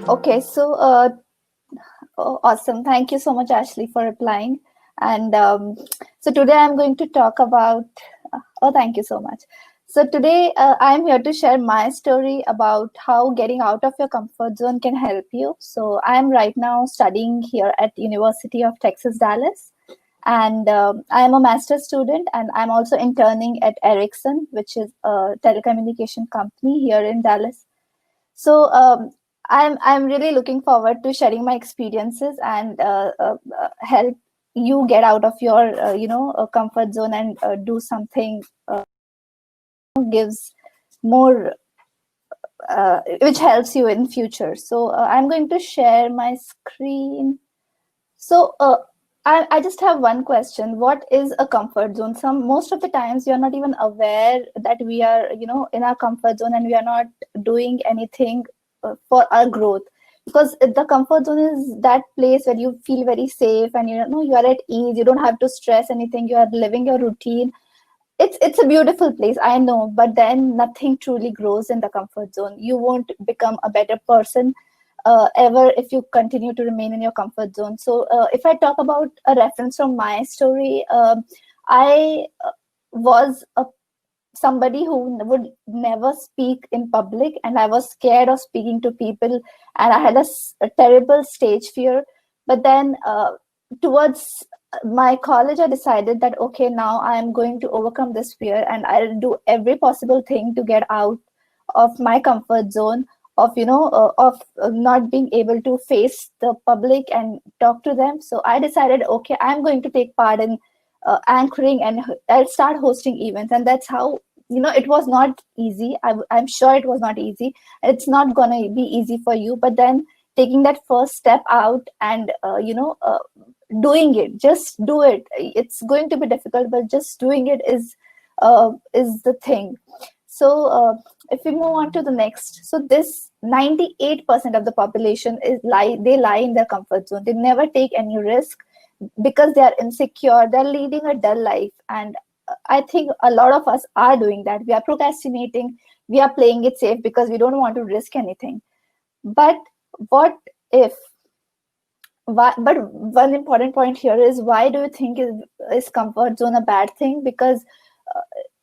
Okay, so awesome. Thank you so much, Ashley, for replying. And so today I'm going to talk about. Oh, thank you so much. So today I'm here to share my story about how getting out of your comfort zone can help you. So I'm right now studying here at University of Texas Dallas, and I'm a master's student, and I'm also interning at Ericsson, which is a telecommunication company here in Dallas. So I'm really looking forward to sharing my experiences and help you get out of your comfort zone and do something gives more which helps you in future. So I'm going to share my screen. So I just have one question. What is a comfort zone? Most of the times we are not even aware that we are, in our comfort zone and we are not doing anything for our growth. Because the comfort zone is that place where you feel very safe and you are at ease. You don't have to stress anything. You are living your routine. It's a beautiful place, I know, but then nothing truly grows in the comfort zone. You won't become a better person ever if you continue to remain in your comfort zone. So if I talk about a reference from my story, I was somebody who would never speak in public, and I was scared of speaking to people, and I had a terrible stage fear. But then towards my college, I decided that okay, now I am going to overcome this fear, and I'll do every possible thing to get out of my comfort zone of not being able to face the public and talk to them. So I decided, okay, I'm going to take part in anchoring, and I'll start hosting events. And that's how, it was not easy. I'm sure it was not easy. It's not going to be easy for you. But then taking that first step out and, doing it, just do it. It's going to be difficult, but just doing it is the thing. So if we move on to the next, so this 98% of the population they lie in their comfort zone. They never take any risk because they are insecure. They're leading a dull life, and I think a lot of us are doing that. We are procrastinating. We are playing it safe because we don't want to risk anything. But what if? But one important point here is, why do you think is comfort zone a bad thing? Because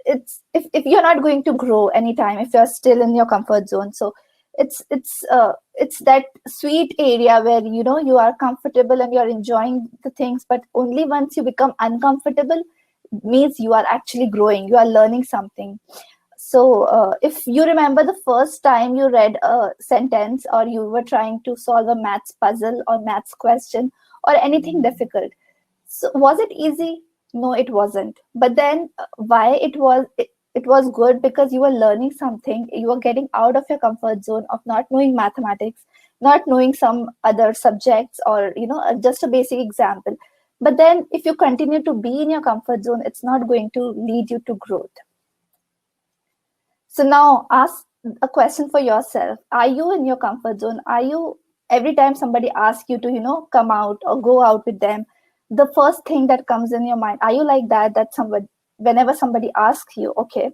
it's if you're not going to grow anytime if you're still in your comfort zone. So it's that sweet area where you are comfortable and you're enjoying the things, but only once you become uncomfortable means you are actually growing, you are learning something. So if you remember the first time you read a sentence, or you were trying to solve a maths puzzle or maths question or anything difficult, so was it easy? No, it wasn't. But then why it was good? Because you were learning something. You were getting out of your comfort zone of not knowing mathematics, not knowing some other subjects, or just a basic example. But then if you continue to be in your comfort zone, it's not going to lead you to growth. So now ask a question for yourself. Are you in your comfort zone? Are you, every time somebody asks you to, come out or go out with them, the first thing that comes in your mind, are you like that? That somebody, whenever somebody asks you, okay,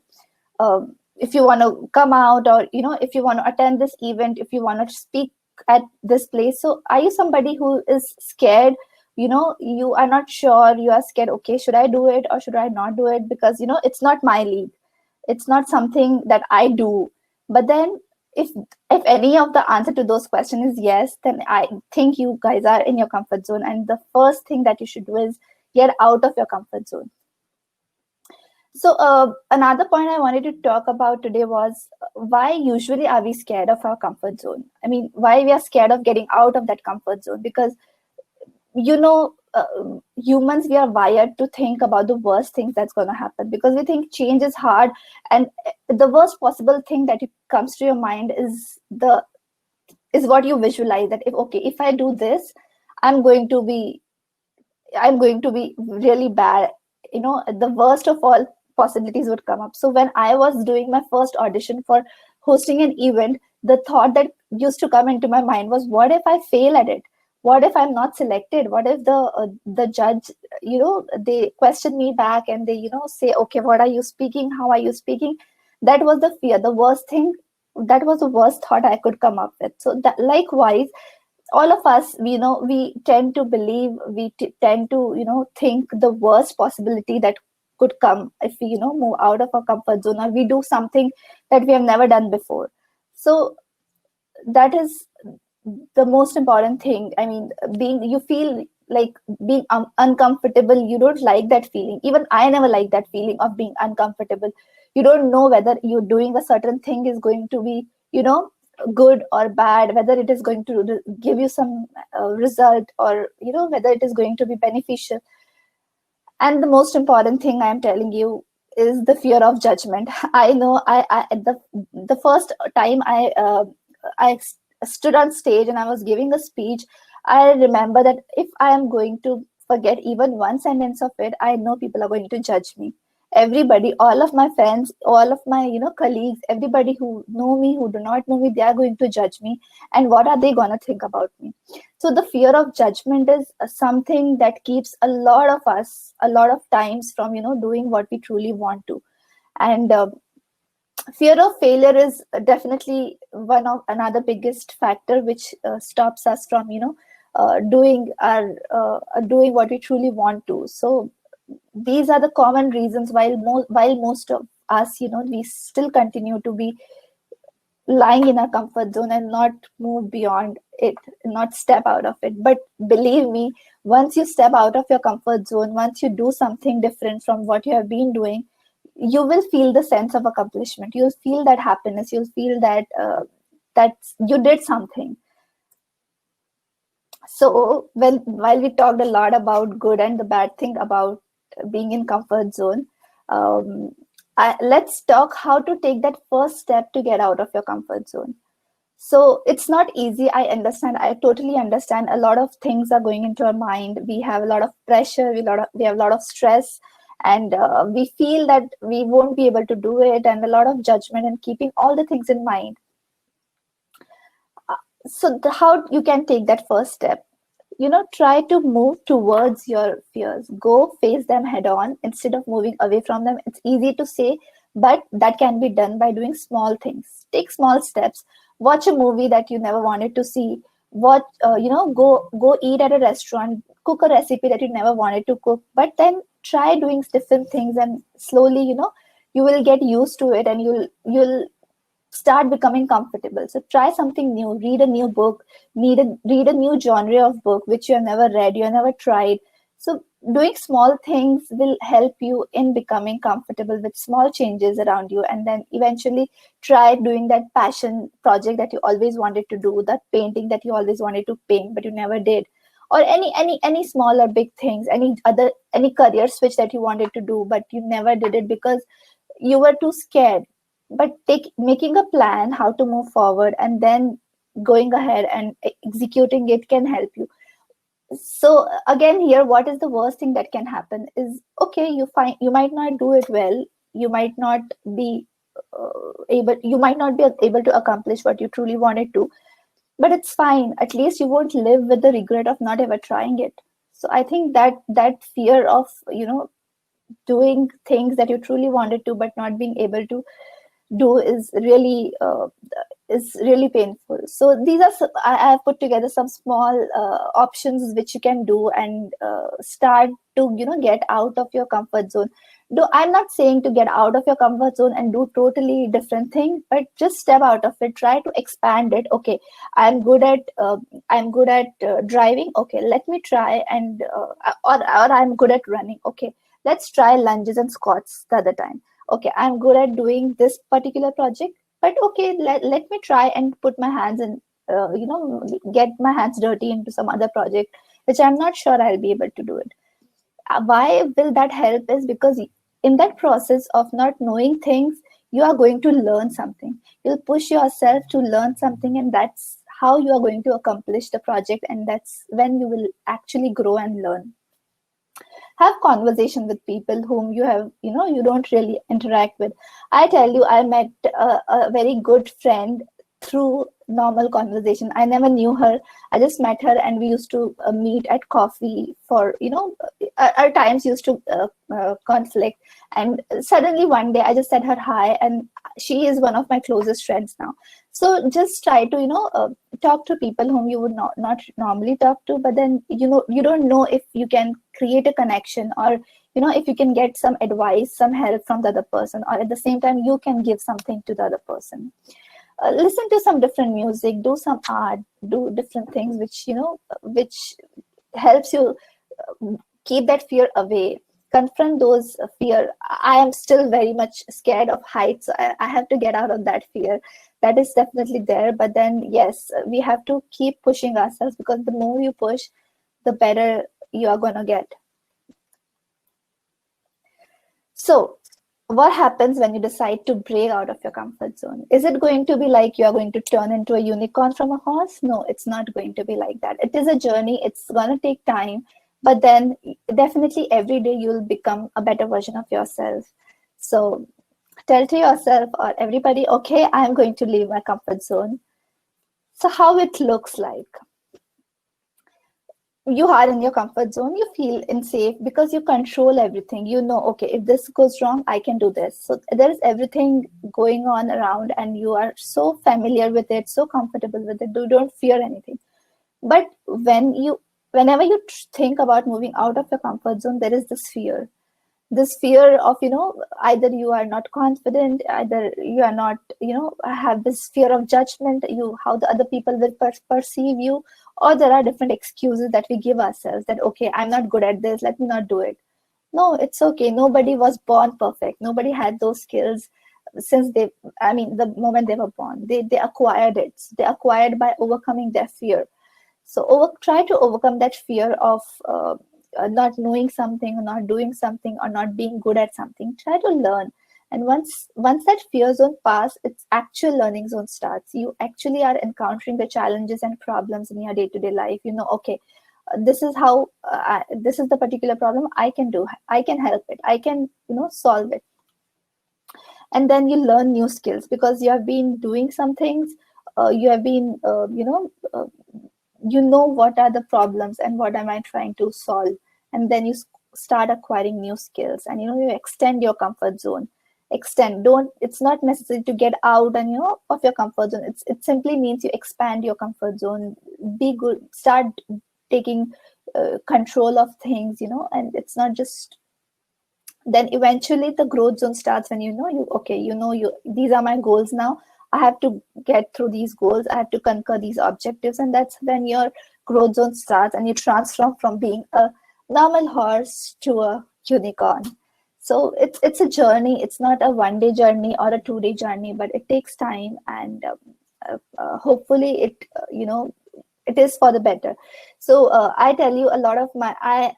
if you want to come out, or, if you want to attend this event, if you want to speak at this place. So are you somebody who is scared? You are not sure, you are scared, okay, should I do it or should I not do it? Because, it's not my league, it's not something that I do. But then if any of the answer to those questions is yes, then I think you guys are in your comfort zone, and the first thing that you should do is get out of your comfort zone. So another point I wanted to talk about today was, why usually are we scared of our comfort zone? I mean, why we are scared of getting out of that comfort zone? Because humans, we are wired to think about the worst things that's going to happen, because we think change is hard, and the worst possible thing that comes to your mind is what you visualize, that if I do this, i'm going to be I'm going to be really bad. The worst of all possibilities would come up. So when I was doing my first audition for hosting an event, the thought that used to come into my mind was, what if I fail at it? What if I'm not selected? What if the judge, they question me back, and they say, okay, what are you speaking, how are you speaking? That was the fear. The worst thing that was the worst thought I could come up with. So that likewise, all of us, we tend to believe, tend to, think the worst possibility that could come if we, move out of our comfort zone, or we do something that we have never done before. So that is the most important thing. I mean, you feel like being uncomfortable. You don't like that feeling. Even I never like that feeling of being uncomfortable. You don't know whether you're doing a certain thing is going to be, good or bad, whether it is going to give you some result, or whether it is going to be beneficial. And the most important thing I'm telling you is the fear of judgment. I know, I the first time I stood on stage and I was giving a speech, I remember that if I am going to forget even one sentence of it, I know people are going to judge me. Everybody, all of my friends, all of my, colleagues, everybody who know me, who do not know me, they are going to judge me. And what are they going to think about me? So the fear of judgment is something that keeps a lot of us a lot of times from, doing what we truly want to. And fear of failure is definitely one of another biggest factor which stops us from, doing what we truly want to. So these are the common reasons while most of us, we still continue to be lying in our comfort zone and not move beyond it, not step out of it. But believe me, once you step out of your comfort zone, once you do something different from what you have been doing, you will feel the sense of accomplishment. You'll feel that happiness. You'll feel that you did something. So while we talked a lot about good and the bad thing about being in comfort zone, um, let's talk how to take that first step to get out of your comfort zone. So it's not easy. I understand. I totally understand. A lot of things are going into our mind. We have a lot of pressure. We have a lot of stress, and we feel that we won't be able to do it, and a lot of judgment and keeping all the things in mind. So how you can take that first step? Try to move towards your fears. Go face them head on instead of moving away from them. It's easy to say, but that can be done by doing small things. Take small steps. Watch a movie that you never wanted to see. Go eat at a restaurant. Cook a recipe that you never wanted to cook. But then try doing different things, and slowly, you will get used to it, and you'll start becoming comfortable. So try something new, read a new book, read a new genre of book which you have never read, you have never tried. So doing small things will help you in becoming comfortable with small changes around you, and then eventually try doing that passion project that you always wanted to do, that painting that you always wanted to paint but you never did, or any small or big things, any career switch that you wanted to do but you never did it because you were too scared. But making a plan how to move forward and then going ahead and executing it can help you. So again, here, what is the worst thing that can happen is, okay, you might not do it well, you might not be able to accomplish what you truly wanted to, but it's fine. At least you won't live with the regret of not ever trying it. So I think that fear of doing things that you truly wanted to but not being able to do is really painful. So these are I have put together some small options which you can do and start to get out of your comfort zone. I'm not saying to get out of your comfort zone and do totally different thing, but just step out of it. Try to expand it. Okay, I'm good at driving. Okay, let me try or I'm good at running. Okay, let's try lunges and squats the other time. Okay, I'm good at doing this particular project, but okay, let me try and put my hands in, get my hands dirty into some other project which I'm not sure I'll be able to do it. Why will that help is because in that process of not knowing things, you are going to learn something. You'll push yourself to learn something, and that's how you are going to accomplish the project, and that's when you will actually grow and learn. Have conversation with people whom you don't really interact with. I tell you, I met a very good friend through normal conversation. I never knew her. I just met her, and we used to meet at coffee for our times used to conflict. And suddenly one day I just said her hi, and she is one of my closest friends now. So just try to, talk to people whom you would not normally talk to, but then, you don't know if you can create a connection, or, if you can get some advice, some help from the other person, or at the same time, you can give something to the other person. Listen to some different music, do some art, do different things which helps you keep that fear away. Confront those fear. I am still very much scared of heights. I have to get out of that fear. That is definitely there. But then, yes, we have to keep pushing ourselves, because the more you push, the better you are going to get. So, what happens when you decide to break out of your comfort zone? Is it going to be like you are going to turn into a unicorn from a horse? No, it's not going to be like that. It is a journey. It's going to take time, but then definitely every day you'll become a better version of yourself. So tell to yourself or everybody, okay, I'm going to leave my comfort zone. So how it looks like? You are in your comfort zone, you feel unsafe because you control everything. You know, okay, if this goes wrong, I can do this. So there is everything going on around, and you are so familiar with it, so comfortable with it, you don't fear anything. But whenever you think about moving out of your comfort zone, there is this fear of, either you are not confident, either you are not, have this fear of judgment, how the other people will perceive you, or there are different excuses that we give ourselves, that okay, I'm not good at this, let me not do it. No, it's okay. Nobody was born perfect. Nobody had those skills since the moment they were born. They acquired it. They acquired by overcoming their fear. So try to overcome that fear of not knowing something, or not doing something, or not being good at something. Try to learn. And once that fear zone pass, its actual learning zone starts. You actually are encountering the challenges and problems in your day-to-day life. Okay, this is how this is the particular problem I can do. I can help it. I can, solve it. And then you learn new skills because you have been doing some things. You have been, what are the problems and what am I trying to solve. And then you start acquiring new skills, and you extend your comfort zone. It's not necessary to get out and of your comfort zone. It simply means you expand your comfort zone. Be good, start taking control of things, and it's not just. Then eventually the growth zone starts when these are my goals now. I have to get through these goals. I have to conquer these objectives. And that's when your growth zone starts, and you transform from being a normal horse to a unicorn. So it's a journey. It's not a 1-day journey or a 2-day journey, but it takes time. And hopefully it is for the better. So I tell you, a lot of I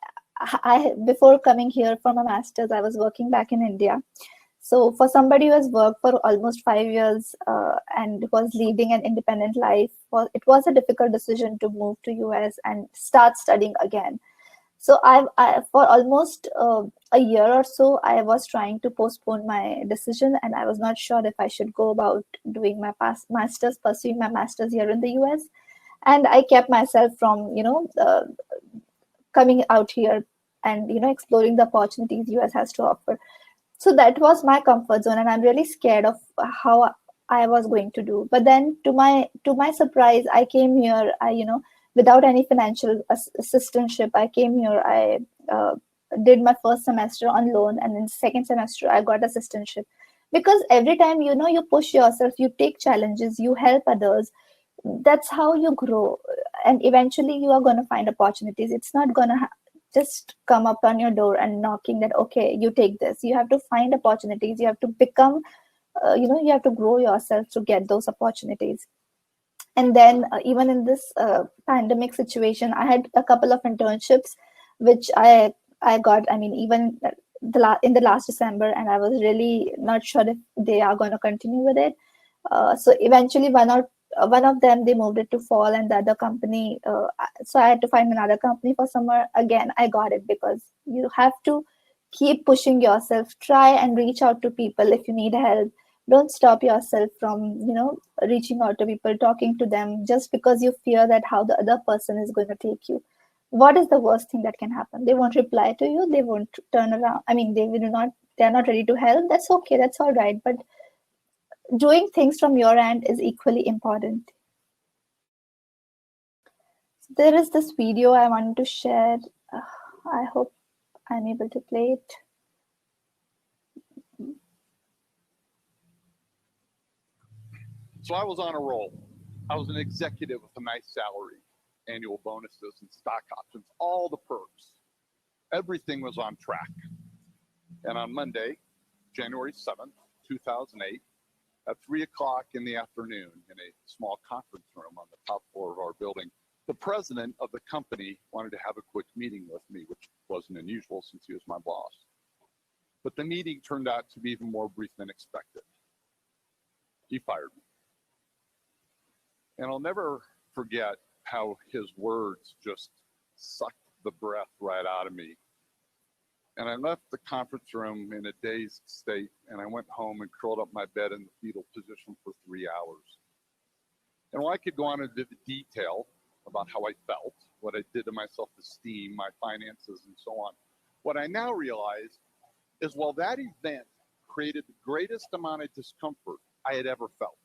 before coming here for my master's, I was working back in India. So for somebody who has worked for almost 5 years and was leading an independent life, it was a difficult decision to move to US and start studying again. So for almost a year or so, I was trying to postpone my decision, and I was not sure if I should go about doing my pursuing my master's here in the US. And I kept myself from, coming out here and, exploring the opportunities US has to offer. So that was my comfort zone, and I'm really scared of how I was going to do. But then to my surprise, I came here, without any financial assistantship. I came here, I did my first semester on loan, and in second semester I got assistantship. Because every time, you push yourself, you take challenges, you help others, that's how you grow. And eventually you are going to find opportunities. It's not going to just come up on your door and knocking that, okay, you take this. You have to find opportunities. You have to become, you have to grow yourself to get those opportunities. And then even in this pandemic situation, I had a couple of internships, which I got, even in the last December, and I was really not sure if they are going to continue with it. So eventually one of them, they moved it to fall, and the other company, so I had to find another company for summer. Again, I got it, because you have to keep pushing yourself. Try and reach out to people if you need help. Don't stop yourself from reaching out to people, talking to them, just because you fear that how the other person is going to take you. What is the worst thing that can happen? They won't reply to you, they won't turn around, they're not ready to help. That's okay, that's all right. But doing things from your end is equally important. There is this video I wanted to share. I hope I'm able to play it. So I was on a roll. I was an executive with a nice salary, annual bonuses and stock options, all the perks. Everything was on track. And on Monday, January 7th, 2008, at 3 o'clock in the afternoon in a small conference room on the top floor of our building, the president of the company wanted to have a quick meeting with me, which wasn't unusual since he was my boss. But the meeting turned out to be even more brief than expected. He fired me. And I'll never forget how his words just sucked the breath right out of me. And I left the conference room in a dazed state, and I went home and curled up my bed in the fetal position for 3 hours. And while I could go on into detail about how I felt, what I did to my self-esteem, my finances, and so on, what I now realize is while that event created the greatest amount of discomfort I had ever felt,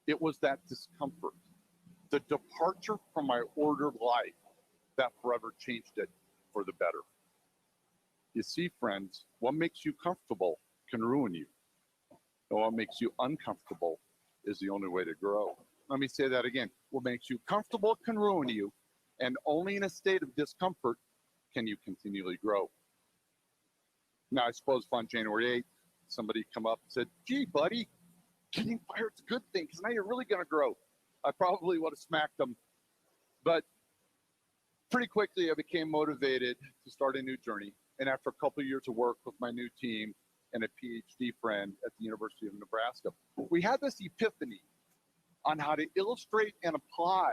it was that discomfort, the departure from my ordered life, that forever changed it for the better. You see, friends, what makes you comfortable can ruin you. And what makes you uncomfortable is the only way to grow. Let me say that again. What makes you comfortable can ruin you, and only in a state of discomfort can you continually grow. Now, I suppose on January 8th, somebody come up and said, gee, buddy, getting fired's a good thing because now you're really going to grow. I probably would have smacked them. But pretty quickly, I became motivated to start a new journey. And after a couple of years of work with my new team and a PhD friend at the University of Nebraska, we had this epiphany on how to illustrate and apply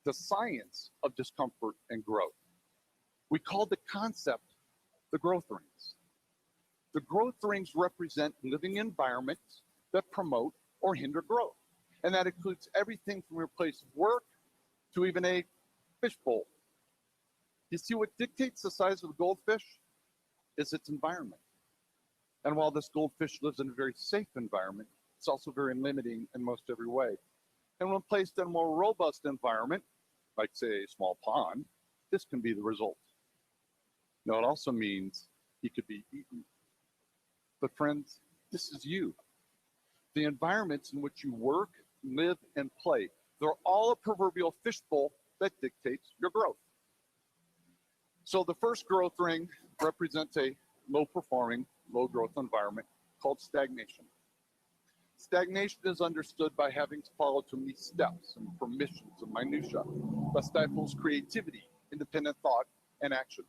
the science of discomfort and growth. We called the concept the growth rings. The growth rings represent living environments that promote or hinder growth. And that includes everything from your place of work to even a fishbowl. You see, what dictates the size of a goldfish is its environment. And while this goldfish lives in a very safe environment, it's also very limiting in most every way. And when placed in a more robust environment, like say a small pond, this can be the result. Now it also means he could be eaten. But friends, this is you. The environments in which you work, live, and play, they're all a proverbial fishbowl that dictates your growth. So the first growth ring represents a low-performing, low-growth environment called stagnation. Stagnation is understood by having to follow too many steps and permissions and minutiae that stifles creativity, independent thought, and action.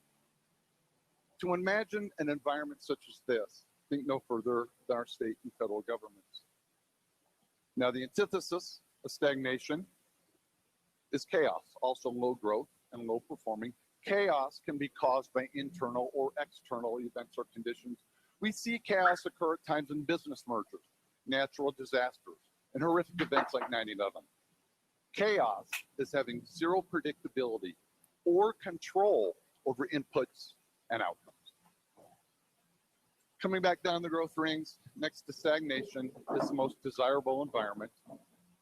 To imagine an environment such as this, think no further than our state and federal governments. Now, the antithesis of stagnation is chaos, also low growth and low performing. Chaos can be caused by internal or external events or conditions. We see chaos occur at times in business mergers, natural disasters, and horrific events like 9/11. Chaos is having zero predictability or control over inputs and outcomes. Coming back down the growth rings, next to stagnation is the most desirable environment,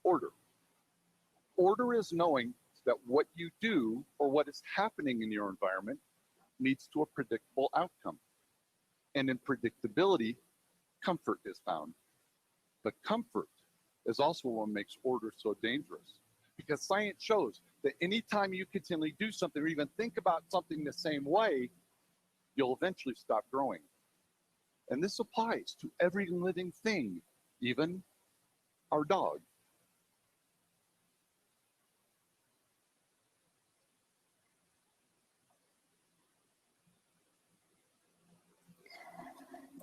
order. Order is knowing that what you do or what is happening in your environment leads to a predictable outcome. And in predictability, comfort is found. But comfort is also what makes order so dangerous, because science shows that anytime you continually do something or even think about something the same way, you'll eventually stop growing. And this applies to every living thing, even our dog.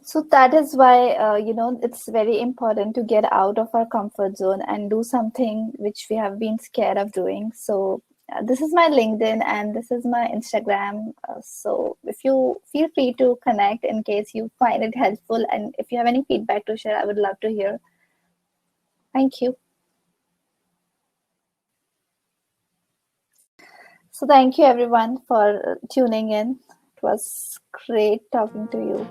So that is why, it's very important to get out of our comfort zone and do something which we have been scared of doing. So this is my LinkedIn and this is my Instagram. So if you feel free to connect in case you find it helpful, and if you have any feedback to share, I would love to hear. Thank you. So thank you everyone for tuning in. It was great talking to you.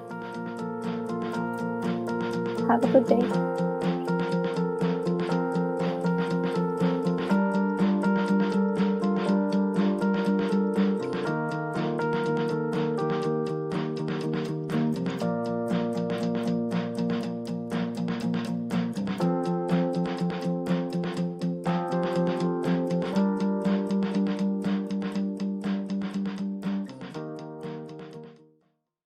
Have a good day.